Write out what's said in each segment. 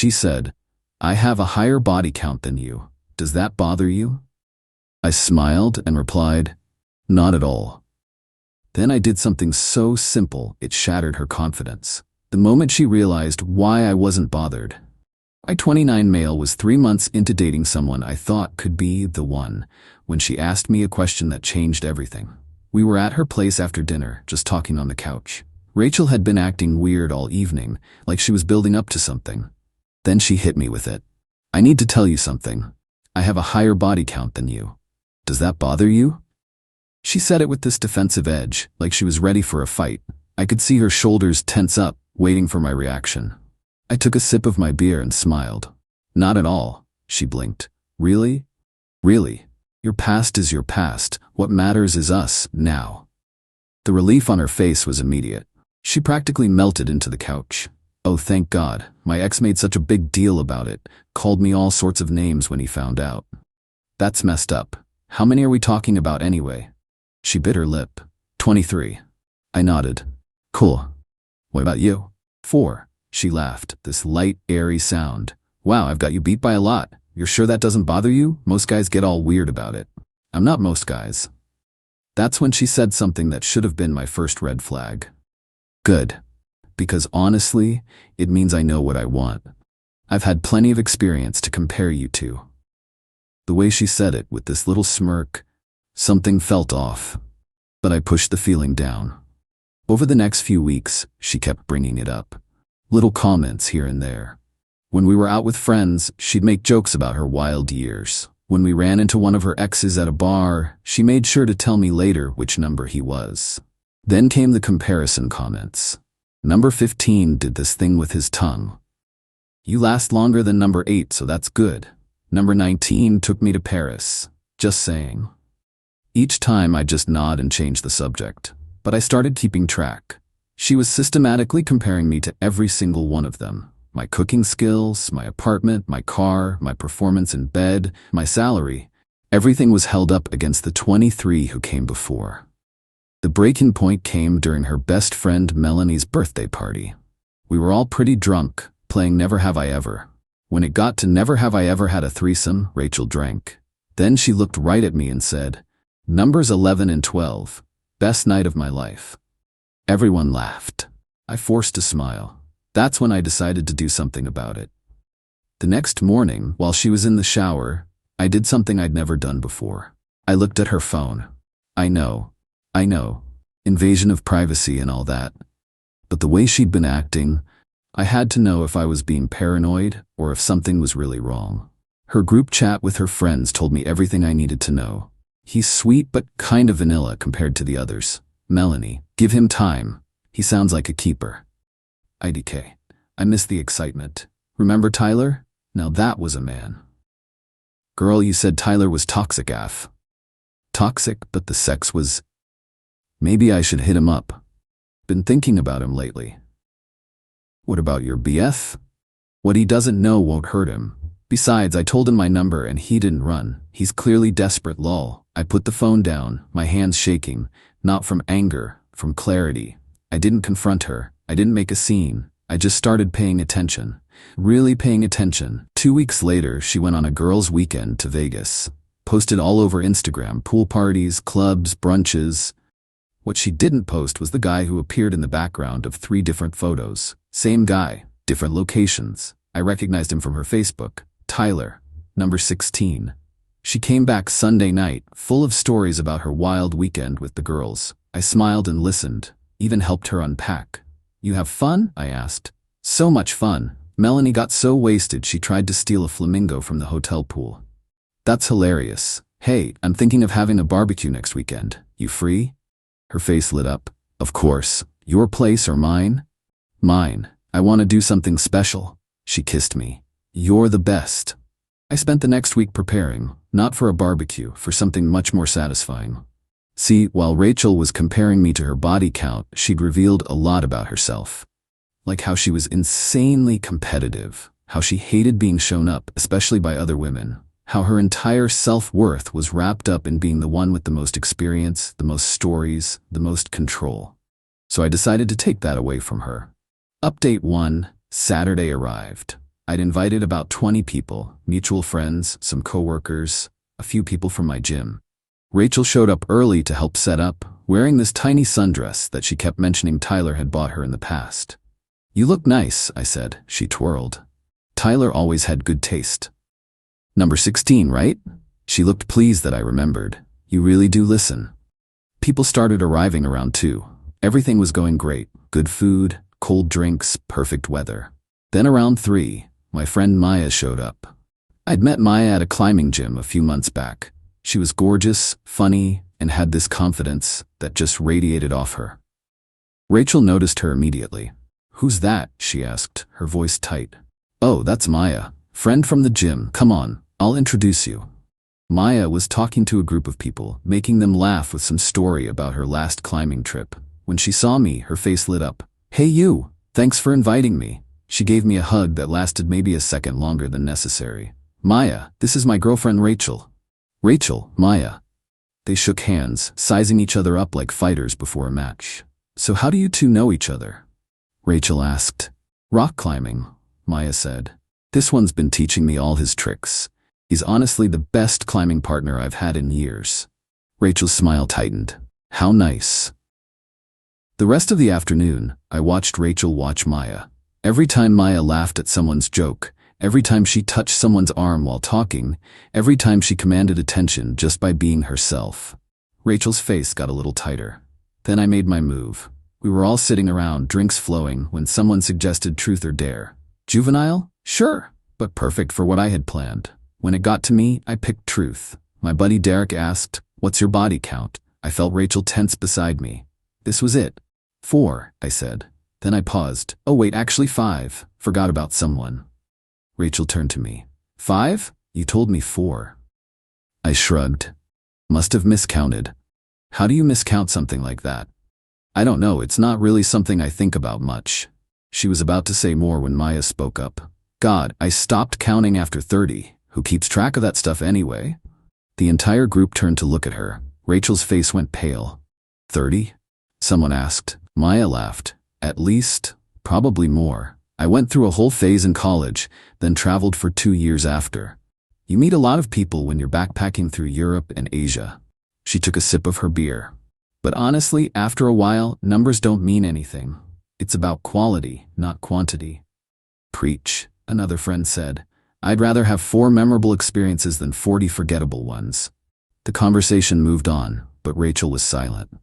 She said, "I have a higher body count than you. Does that bother you?" I smiled and replied, "Not at all." Then I did something so simple it shattered her confidence. The moment she realized why I wasn't bothered. My 29 male was 3 months into dating someone I thought could be the one when she asked me a question that changed everything. We were at her place after dinner, just talking on the couch. Rachel had been acting weird all evening, like she was building up to something. Then she hit me with it. "I need to tell you something. I have a higher body count than you. Does that bother you?" She said it with this defensive edge, like she was ready for a fight. I could see her shoulders tense up, waiting for my reaction. I took a sip of my beer and smiled. "Not at all," she blinked. "Really? Really? Your past is your past. What matters is us, now." The relief on her face was immediate. She practically melted into the couch. "Oh, thank God. My ex made such a big deal about it, called me all sorts of names when he found out." "That's messed up. How many are we talking about anyway?" She bit her lip. 23. I nodded. "Cool. What about you?" 4. She laughed, this light, airy sound. "Wow, I've got you beat by a lot. You're sure that doesn't bother you? Most guys get all weird about it." "I'm not most guys." That's when she said something that should have been my first red flag. "Good. Because honestly, it means I know what I want. I've had plenty of experience to compare you to." The way she said it with this little smirk, something felt off. But I pushed the feeling down. Over the next few weeks, she kept bringing it up. Little comments here and there. When we were out with friends, she'd make jokes about her wild years. When we ran into one of her exes at a bar, she made sure to tell me later which number he was. Then came the comparison comments. "Number 15 did this thing with his tongue. You last longer than number 8, so that's good. Number 19 took me to Paris. Just saying." Each time I'd just nod and change the subject. But I started keeping track. She was systematically comparing me to every single one of them. My cooking skills, my apartment, my car, my performance in bed, my salary. Everything was held up against the 23 who came before. The breaking point came during her best friend Melanie's birthday party. We were all pretty drunk, playing Never Have I Ever. When it got to Never Have I Ever Had a Threesome, Rachel drank. Then she looked right at me and said, "Numbers 11 and 12. Best night of my life." Everyone laughed. I forced a smile. That's when I decided to do something about it. The next morning, while she was in the shower, I did something I'd never done before. I looked at her phone. I know. Invasion of privacy and all that. But the way she'd been acting, I had to know if I was being paranoid or if something was really wrong. Her group chat with her friends told me everything I needed to know. "He's sweet but kind of vanilla compared to the others. Melanie, give him time. He sounds like a keeper." IDK. I miss the excitement. "Remember Tyler? Now that was a man." "Girl, you said Tyler was toxic AF." "Toxic, but the sex was..." "Maybe I should hit him up. Been thinking about him lately." "What about your BF? What he doesn't know won't hurt him. Besides, I told him my number and he didn't run. He's clearly desperate, lol." I put the phone down, my hands shaking, not from anger, from clarity. I didn't confront her. I didn't make a scene. I just started paying attention. Really paying attention. 2 weeks later, she went on a girls' weekend to Vegas. Posted all over Instagram, pool parties, clubs, brunches. What she didn't post was the guy who appeared in the background of 3 different photos. Same guy, different locations. I recognized him from her Facebook. Tyler, number 16. She came back Sunday night, full of stories about her wild weekend with the girls. I smiled and listened, even helped her unpack. "You have fun?" I asked. "So much fun. Melanie got so wasted she tried to steal a flamingo from the hotel pool." "That's hilarious. Hey, I'm thinking of having a barbecue next weekend. You free?" Her face lit up. "Of course. Your place or mine?" "Mine. I want to do something special." She kissed me. "You're the best." I spent the next week preparing, not for a barbecue, for something much more satisfying. See, while Rachel was comparing me to her body count, she'd revealed a lot about herself. Like how she was insanely competitive, how she hated being shown up, especially by other women, how her entire self-worth was wrapped up in being the one with the most experience, the most stories, the most control. So I decided to take that away from her. Update 1, Saturday arrived. I'd invited about 20 people, mutual friends, some coworkers, a few people from my gym. Rachel showed up early to help set up, wearing this tiny sundress that she kept mentioning Tyler had bought her in the past. "You look nice," I said. She twirled. Tyler always had good taste. "Number 16, right?" She looked pleased that I remembered. "You really do listen." People started arriving around 2. Everything was going great. Good food, cold drinks, perfect weather. Then around 3, my friend Maya showed up. I'd met Maya at a climbing gym a few months back. She was gorgeous, funny, and had this confidence that just radiated off her. Rachel noticed her immediately. "Who's that?" she asked, her voice tight. "Oh, that's Maya. Friend from the gym. Come on, I'll introduce you." Maya was talking to a group of people, making them laugh with some story about her last climbing trip. When she saw me, her face lit up. "Hey you, thanks for inviting me." She gave me a hug that lasted maybe a second longer than necessary. "Maya, this is my girlfriend Rachel." "Rachel, Maya." They shook hands, sizing each other up like fighters before a match. "So how do you two know each other?" Rachel asked. "Rock climbing," Maya said. "This one's been teaching me all his tricks. He's honestly the best climbing partner I've had in years." Rachel's smile tightened. "How nice." The rest of the afternoon, I watched Rachel watch Maya. Every time Maya laughed at someone's joke, every time she touched someone's arm while talking, every time she commanded attention just by being herself. Rachel's face got a little tighter. Then I made my move. We were all sitting around, drinks flowing, when someone suggested truth or dare. Juvenile? Sure, but perfect for what I had planned. When it got to me, I picked truth. My buddy Derek asked, "What's your body count?" I felt Rachel tense beside me. This was it. 4, I said. Then I paused. "Oh wait, actually 5. Forgot about someone." Rachel turned to me. "5? You told me 4. I shrugged. "Must have miscounted." "How do you miscount something like that?" "I don't know, it's not really something I think about much." She was about to say more when Maya spoke up. "God, I stopped counting after 30. Who keeps track of that stuff anyway?" The entire group turned to look at her. Rachel's face went pale. 30? Someone asked. Maya laughed. "At least, probably more. I went through a whole phase in college, then traveled for 2 years after. You meet a lot of people when you're backpacking through Europe and Asia." She took a sip of her beer. "But honestly, after a while, numbers don't mean anything. It's about quality, not quantity." "Preach," another friend said. "I'd rather have 4 memorable experiences than 40 forgettable ones." The conversation moved on, but Rachel was silent.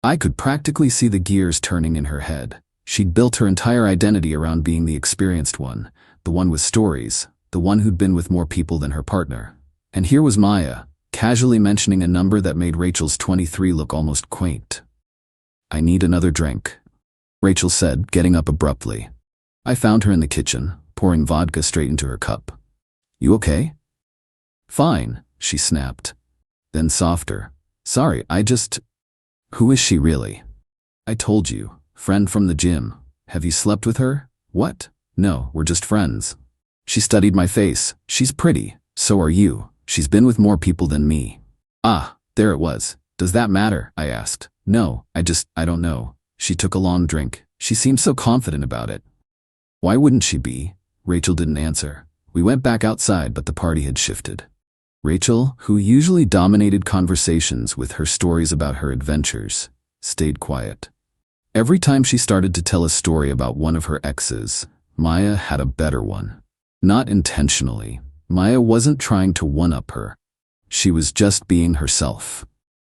I could practically see the gears turning in her head. She'd built her entire identity around being the experienced one, the one with stories, the one who'd been with more people than her partner. And here was Maya, casually mentioning a number that made Rachel's 23 look almost quaint. "I need another drink," Rachel said, getting up abruptly. I found her in the kitchen, pouring vodka straight into her cup. "You okay?" "Fine," she snapped. Then softer. "Sorry, Who is she really?" "I told you. Friend from the gym. Have you slept with her?" "What? No, we're just friends." She studied my face. "She's pretty. So are you. She's been with more people than me." "Ah, there it was. Does that matter?" I asked. "No, I don't know." She took a long drink. She seemed so confident about it. "Why wouldn't she be?" Rachel didn't answer. We went back outside, but the party had shifted. Rachel, who usually dominated conversations with her stories about her adventures, stayed quiet. Every time she started to tell a story about one of her exes, Maya had a better one. Not intentionally. Maya wasn't trying to one-up her. She was just being herself,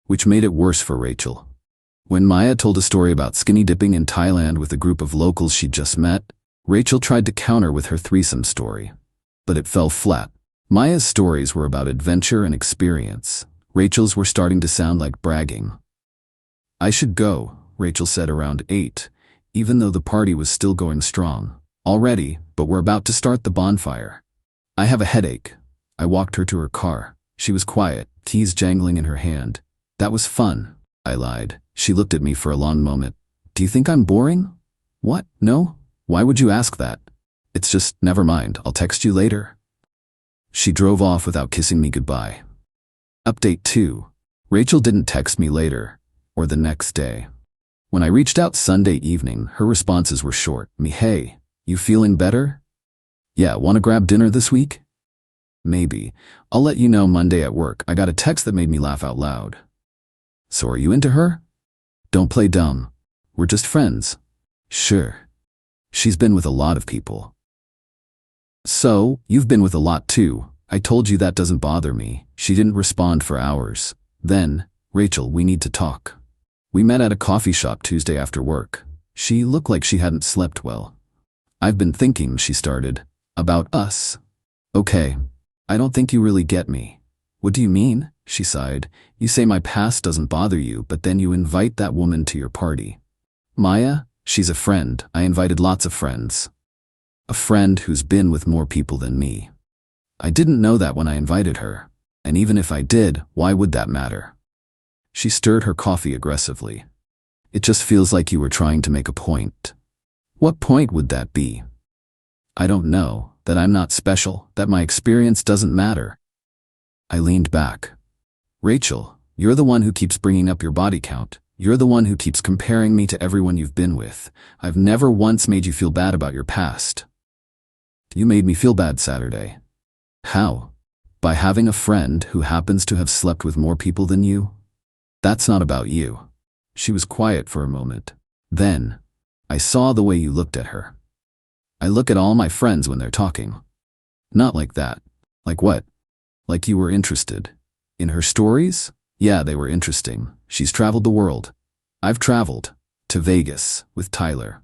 which made it worse for Rachel. When Maya told a story about skinny dipping in Thailand with a group of locals she'd just met, Rachel tried to counter with her threesome story. But it fell flat. Maya's stories were about adventure and experience. Rachel's were starting to sound like bragging. "I should go," Rachel said around 8, even though the party was still going strong. "Already, but we're about to start the bonfire." "I have a headache." I walked her to her car. She was quiet, keys jangling in her hand. "That was fun," I lied. She looked at me for a long moment. "Do you think I'm boring?" "What? No? Why would you ask that?" "It's just, never mind, I'll text you later." She drove off without kissing me goodbye. Update 2. Rachel didn't text me later, or the next day. When I reached out Sunday evening, her responses were short. "Hey, you feeling better?" Yeah, wanna grab dinner this week? Maybe. I'll let you know Monday at work. I got a text that made me laugh out loud. So are you into her? Don't play dumb. We're just friends. Sure. She's been with a lot of people. So, you've been with a lot too. I told you that doesn't bother me. She didn't respond for hours. Then, Rachel, we need to talk. We met at a coffee shop Tuesday after work. She looked like she hadn't slept well. I've been thinking, she started, about us. Okay. I don't think you really get me. What do you mean? She sighed. You say my past doesn't bother you, but then you invite that woman to your party. Maya? She's a friend. I invited lots of friends. A friend who's been with more people than me. I didn't know that when I invited her. And even if I did, why would that matter? She stirred her coffee aggressively. It just feels like you were trying to make a point. What point would that be? I don't know, that I'm not special, that my experience doesn't matter. I leaned back. Rachel, you're the one who keeps bringing up your body count. You're the one who keeps comparing me to everyone you've been with. I've never once made you feel bad about your past. You made me feel bad Saturday. How? By having a friend who happens to have slept with more people than you? That's not about you. She was quiet for a moment. Then, I saw the way you looked at her. I look at all my friends when they're talking. Not like that. Like what? Like you were interested. In her stories? Yeah, they were interesting. She's traveled the world. I've traveled. To Vegas, with Tyler.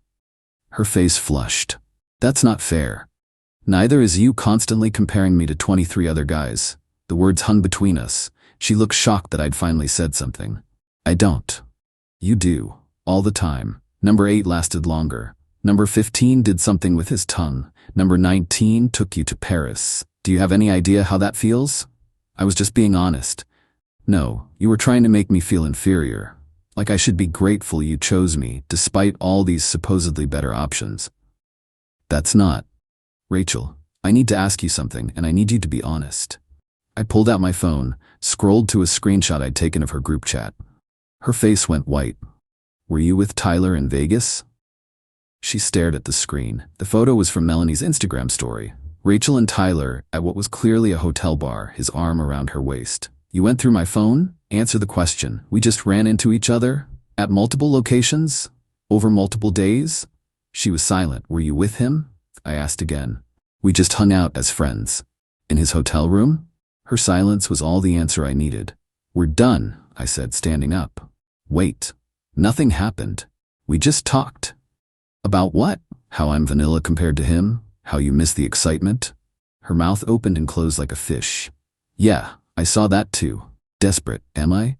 Her face flushed. That's not fair. Neither is you constantly comparing me to 23 other guys. The words hung between us. She looked shocked that I'd finally said something. I don't. You do. All the time. Number 8 lasted longer. Number 15 did something with his tongue. Number 19 took you to Paris. Do you have any idea how that feels? I was just being honest. No, you were trying to make me feel inferior. Like I should be grateful you chose me, despite all these supposedly better options. That's not. Rachel, I need to ask you something, and I need you to be honest. I pulled out my phone, scrolled to a screenshot I'd taken of her group chat. Her face went white. Were you with Tyler in Vegas? She stared at the screen. The photo was from Melanie's Instagram story. Rachel and Tyler at what was clearly a hotel bar, his arm around her waist. You went through my phone? Answer the question. We just ran into each other? At multiple locations? Over multiple days? She was silent. Were you with him? I asked again. We just hung out as friends. In his hotel room? Her silence was all the answer I needed. We're done, I said, standing up. Wait. Nothing happened. We just talked. About what? How I'm vanilla compared to him? How you miss the excitement? Her mouth opened and closed like a fish. Yeah, I saw that too. Desperate, am I?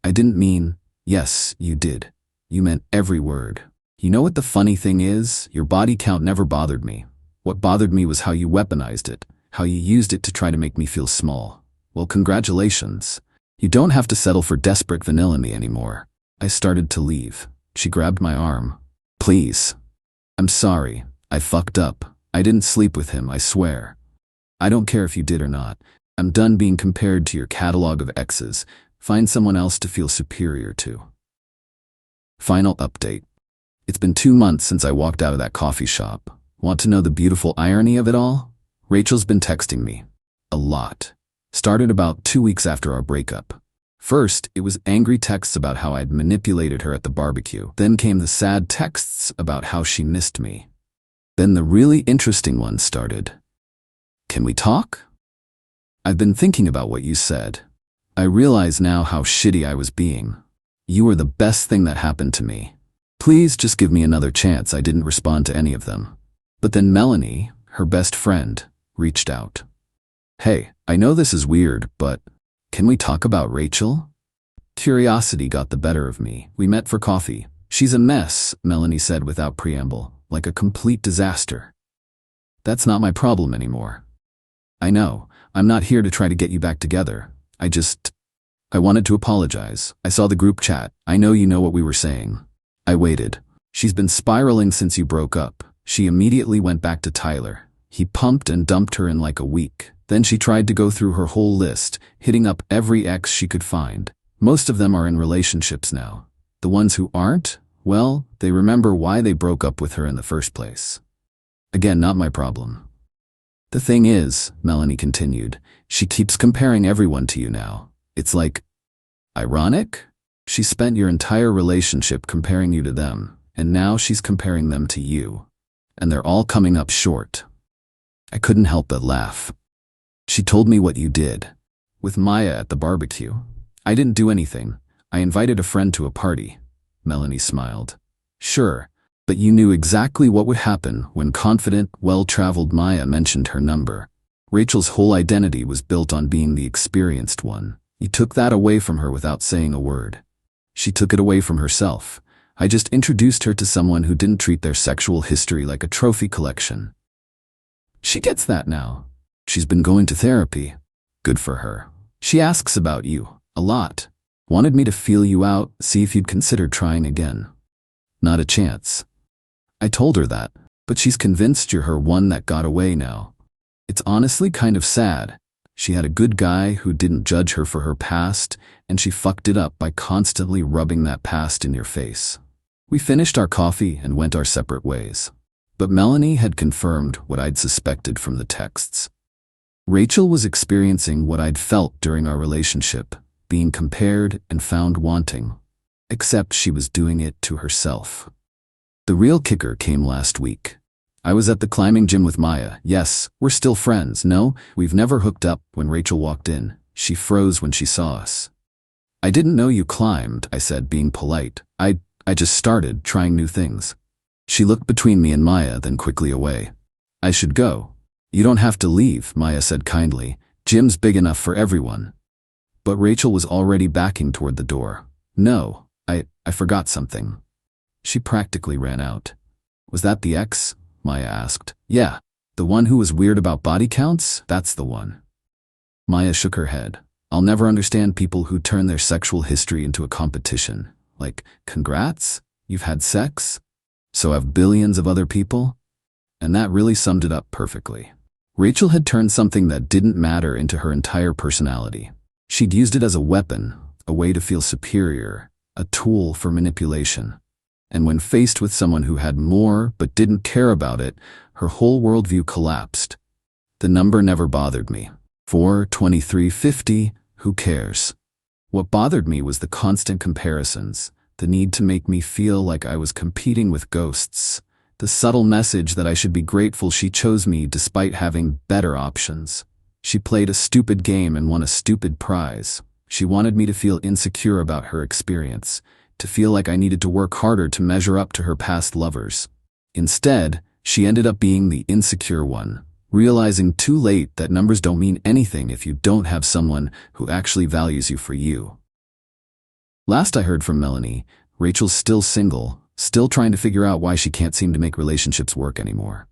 I didn't mean, yes, you did. You meant every word. You know what the funny thing is? Your body count never bothered me. What bothered me was how you weaponized it, how you used it to try to make me feel small. Well, congratulations. You don't have to settle for desperate vanilla me anymore. I started to leave. She grabbed my arm. Please. I'm sorry. I fucked up. I didn't sleep with him, I swear. I don't care if you did or not. I'm done being compared to your catalog of exes. Find someone else to feel superior to. Final update. It's been 2 months since I walked out of that coffee shop. Want to know the beautiful irony of it all? Rachel's been texting me. A lot. Started about 2 weeks after our breakup. First, it was angry texts about how I'd manipulated her at the barbecue. Then came the sad texts about how she missed me. Then the really interesting ones started. Can we talk? I've been thinking about what you said. I realize now how shitty I was being. You were the best thing that happened to me. Please just give me another chance. I didn't respond to any of them. But then Melanie, her best friend, reached out. Hey, I know this is weird, but can we talk about Rachel? Curiosity got the better of me. We met for coffee. She's a mess, Melanie said without preamble, like a complete disaster. That's not my problem anymore. I know, I'm not here to try to get you back together. I wanted to apologize. I saw the group chat. I know you know what we were saying. I waited. She's been spiraling since you broke up. She immediately went back to Tyler. He pumped and dumped her in like a week. Then she tried to go through her whole list, hitting up every ex she could find. Most of them are in relationships now. The ones who aren't, well, they remember why they broke up with her in the first place. Again, not my problem. The thing is, Melanie continued, she keeps comparing everyone to you now. It's like, ironic? She spent your entire relationship comparing you to them, and now she's comparing them to you. And they're all coming up short. I couldn't help but laugh. She told me what you did. With Maya at the barbecue. I didn't do anything. I invited a friend to a party. Melanie smiled. Sure, but you knew exactly what would happen when confident, well-traveled Maya mentioned her number. Rachel's whole identity was built on being the experienced one. You took that away from her without saying a word. She took it away from herself. I just introduced her to someone who didn't treat their sexual history like a trophy collection. She gets that now. She's been going to therapy. Good for her. She asks about you, a lot. Wanted me to feel you out, see if you'd consider trying again. Not a chance. I told her that, but she's convinced you're her one that got away now. It's honestly kind of sad. She had a good guy who didn't judge her for her past, and she fucked it up by constantly rubbing that past in your face. We finished our coffee and went our separate ways. But Melanie had confirmed what I'd suspected from the texts. Rachel was experiencing what I'd felt during our relationship, being compared and found wanting. Except she was doing it to herself. The real kicker came last week. I was at the climbing gym with Maya. Yes, we're still friends. No, we've never hooked up. When Rachel walked in, she froze when she saw us. I didn't know you climbed, I said, being polite. I just started trying new things. She looked between me and Maya, then quickly away. I should go. You don't have to leave, Maya said kindly. Gym's big enough for everyone. But Rachel was already backing toward the door. No, I forgot something. She practically ran out. Was that the ex? Maya asked. Yeah, the one who was weird about body counts? That's the one. Maya shook her head. I'll never understand people who turn their sexual history into a competition. Like, congrats? You've had sex? So have billions of other people? And that really summed it up perfectly. Rachel had turned something that didn't matter into her entire personality. She'd used it as a weapon, a way to feel superior, a tool for manipulation. And when faced with someone who had more but didn't care about it, her whole worldview collapsed. The number never bothered me. 4, 23, 50, who cares? What bothered me was the constant comparisons, the need to make me feel like I was competing with ghosts, the subtle message that I should be grateful she chose me despite having better options. She played a stupid game and won a stupid prize. She wanted me to feel insecure about her experience, to feel like I needed to work harder to measure up to her past lovers. Instead, she ended up being the insecure one, realizing too late that numbers don't mean anything if you don't have someone who actually values you for you. Last I heard from Melanie, Rachel's still single, still trying to figure out why she can't seem to make relationships work anymore.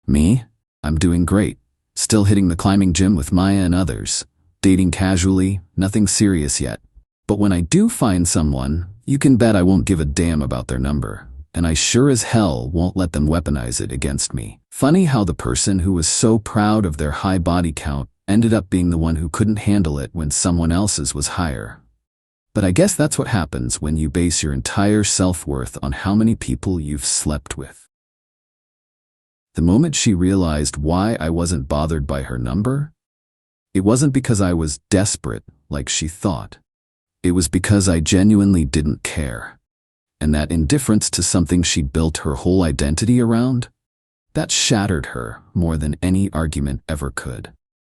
Me? I'm doing great. Still hitting the climbing gym with Maya and others. Dating casually, nothing serious yet. But when I do find someone, you can bet I won't give a damn about their number. And I sure as hell won't let them weaponize it against me. Funny how the person who was so proud of their high body count ended up being the one who couldn't handle it when someone else's was higher. But I guess that's what happens when you base your entire self-worth on how many people you've slept with. The moment she realized why I wasn't bothered by her number, it wasn't because I was desperate like she thought. It was because I genuinely didn't care. And that indifference to something she'd built her whole identity around, that shattered her more than any argument ever could.